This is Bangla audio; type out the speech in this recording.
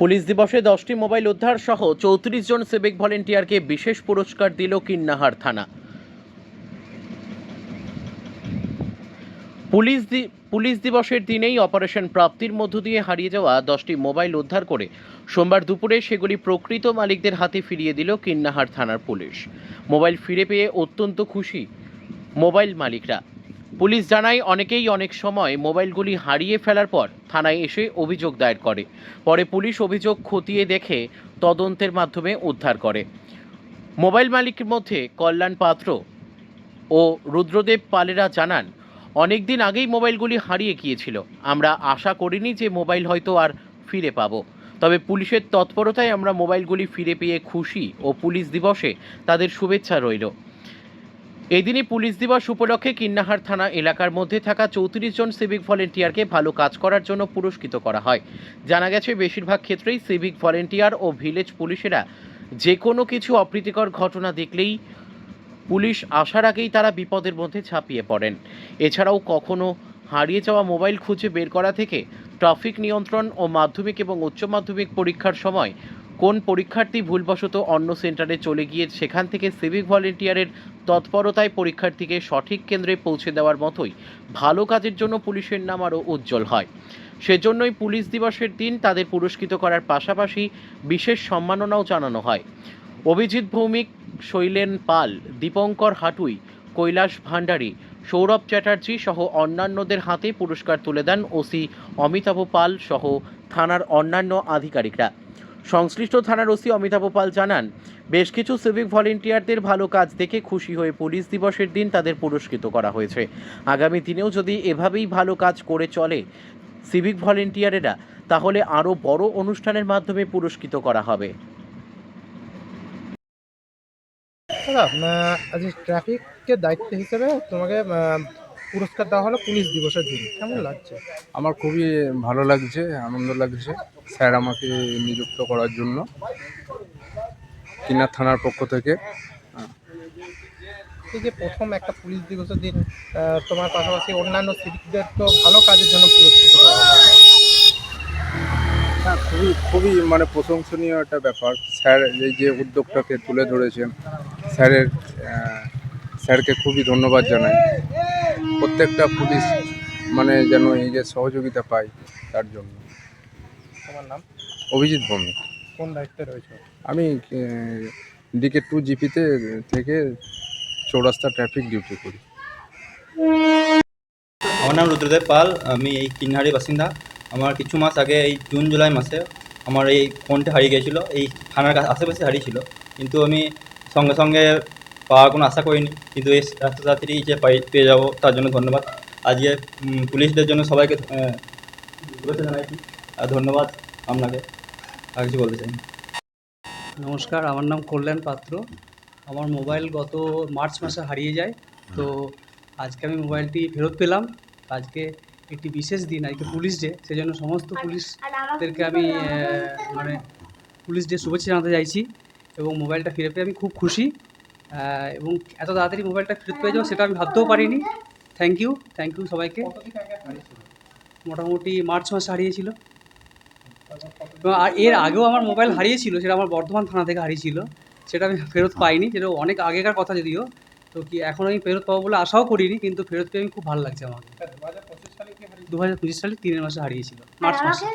পুলিশ দিবসে 10টি মোবাইল উদ্ধার সহ 34 জন সিভিক ভলেন্টিয়ারকে বিশেষ পুরস্কার দিল কিন্নাহার থানা। পুলিশ দিবসের দিনেই অপারেশন প্রাপ্তির মধ্য দিয়ে হারিয়ে যাওয়া 10টি মোবাইল উদ্ধার করে সোমবার দুপুরে সেগুলি প্রকৃত মালিকদের হাতে ফিরিয়ে দিল কিন্নাহার থানার পুলিশ। মোবাইল ফিরে পেয়ে অত্যন্ত খুশি মোবাইল মালিকরা। পুলিশ জানায় অনেকেই অনেক সময় মোবাইলগুলি হারিয়ে ফেলার পর থানায় এসে অভিযোগ দায়ের করে। পরে পুলিশ অভিযোগ খতিয়ে দেখে তদন্তের মাধ্যমে উদ্ধার করে। মোবাইল মালিকের মধ্যে কল্যাণ পাত্র ও রুদ্রদেব পালেরা জানান, অনেক দিন আগেই মোবাইলগুলি হারিয়ে গিয়েছিল। আমরা আশা করিনি যে মোবাইল হয়তো আর ফিরে পাবো, তবে পুলিশের তৎপরতায় আমরা মোবাইলগুলি ফিরে পেয়ে খুশি ও পুলিশ দিবসে তাদের শুভেচ্ছা রইল। এদিনই পুলিশ দিবস উপলক্ষে কিন্নাহার থানা এলাকার মধ্যে থাকা 34 জন সিভিক ভলেন্টিয়ারকে ভালো কাজ করার জন্য পুরস্কৃত করা হয়। জানা গেছে, বেশিরভাগ ক্ষেত্রেই সিভিক ভলেন্টিয়ার ও ভিলেজ পুলিশেরা যে কোনো কিছু অপ্রীতিকর ঘটনা দেখলেই পুলিশ আসার আগেই তারা বিপদের মধ্যে ঝাঁপিয়ে পড়েন। এছাড়াও কখনো হারিয়ে যাওয়া মোবাইল খুঁজে বের করা থেকে ট্রাফিক নিয়ন্ত্রণ ও মাধ্যমিক এবং উচ্চ মাধ্যমিক পরীক্ষার সময় কোন পরীক্ষার্থী ভুলবশত অন্য সেন্টারে চলে গিয়ে সেখান থেকে সিভিক ভলেন্টিয়ারের তৎপরতায় পরীক্ষার্থীকে সঠিক কেন্দ্রে পৌঁছে দেওয়ার মতোই ভালো কাজের জন্য পুলিশের নাম আরও উজ্জ্বল হয়। সেজন্যই পুলিশ দিবসের দিন তাদের পুরস্কৃত করার পাশাপাশি বিশেষ সম্মাননাও জানানো হয়। অভিজিৎ ভৌমিক, শৈলেন পাল, দীপঙ্কর হাটুই, কৈলাস ভান্ডারী, সৌরভ চ্যাটার্জি সহ অন্যান্যদের হাতে পুরস্কার তুলে দেন ওসি অমিতাভ পাল সহ থানার অন্যান্য আধিকারিকরা। সংশ্লিষ্ট থানার ওসি অমিতাভ পাল জানান, বেশ কিছু সিভিক ভলেন্টিয়ারদের ভালো কাজ দেখে খুশি হয়ে পুলিশ দিবসের দিন তাদের পুরস্কৃত করা হয়েছে। আগামী দিনেও যদি এভাবেই ভালো কাজ করে চলে সিভিক ভলেন্টিয়ারেরা, তাহলে আরও বড় অনুষ্ঠানের মাধ্যমে পুরস্কৃত করা হবে। দাদা, আজ ট্রাফিকের দায়িত্ব হিসেবে তোমাকে পুরস্কার দেওয়া হলো পুলিশ দিবসের দিন, কেমন লাগছে? আমার খুবই ভালো লাগছে, আনন্দ লাগছে স্যার আমাকে নিযুক্ত করার জন্য কিন্নাহার থানার পক্ষ থেকে। এই যে প্রথম একটা পুলিশ দিবসের দিন তোমার পাশাপাশি অন্যান্য সিভিকদের তো ভালো কাজের জন্য পুরস্কৃত করা হবে। হ্যাঁ, খুবই মানে প্রশংসনীয় একটা ব্যাপার। স্যার এই যে উদ্যোগটাকে তুলে ধরেছেন, স্যারকে খুবই ধন্যবাদ জানাই। প্রত্যেকটা পুলিশ মানে যেন এই যে সহযোগিতা পায় তার জন্য। তোমার নাম? অভিজিৎ ভৌমিক। কোন দায়িত্বে রয়েছে? আমি DK2 জিপিতে থেকে চৌরাস্তা ট্রাফিক ডিউটি করি। আমার নাম রুদ্রদেব পাল, আমি এই কিন্নাহারি বাসিন্দা। আমার কিছু মাস আগে এই জুন জুলাই মাসে আমার এই ফোনটা হারিয়ে গিয়েছিল, এই থানার আশেপাশে হারিয়েছিল, কিন্তু আমি সঙ্গে সঙ্গে পাওয়ার কোনো আশা করিনি, কিন্তু এই এত তাড়াতাড়ি যে পেয়ে যাবো তার জন্য ধন্যবাদ। আজকে পুলিশদের জন্য সবাইকে শুভেচ্ছা জানাইছি আর ধন্যবাদ আপনাকে। আর কিছু বলতে চাই। নমস্কার, আমার নাম কল্যাণ পাত্র। আমার মোবাইল গত মার্চ মাসে হারিয়ে যায়, তো আজকে আমি মোবাইলটি ফেরত পেলাম। আজকে একটি বিশেষ দিন, আজকে পুলিশ ডে, সেজন্য সমস্ত পুলিশদেরকে আমি মানে পুলিশ ডে শুভেচ্ছা জানাতে চাইছি এবং মোবাইলটা ফিরে পেয়ে আমি খুব খুশি এবং এত তাড়াতাড়ি মোবাইলটা ফেরত পেয়ে যাবো সেটা আমি ভাবতেও পারিনি। থ্যাংক ইউ সবাইকে। মোটামুটি মার্চ মাসে হারিয়েছিল এবং আর এর আগেও আমার মোবাইল হারিয়েছিল, সেটা আমার বর্ধমান থানা থেকে হারিয়েছিল, সেটা আমি ফেরত পাইনি, যেটা অনেক আগেকার কথা যদিও, তো কি এখন আমি ফেরত পাবো বলে আশাও করিনি, কিন্তু ফেরত পেয়ে আমি খুব ভালো লাগছে। আমাকে 2025 সালে 3 মাসে হারিয়েছিল, মার্চ মাসে।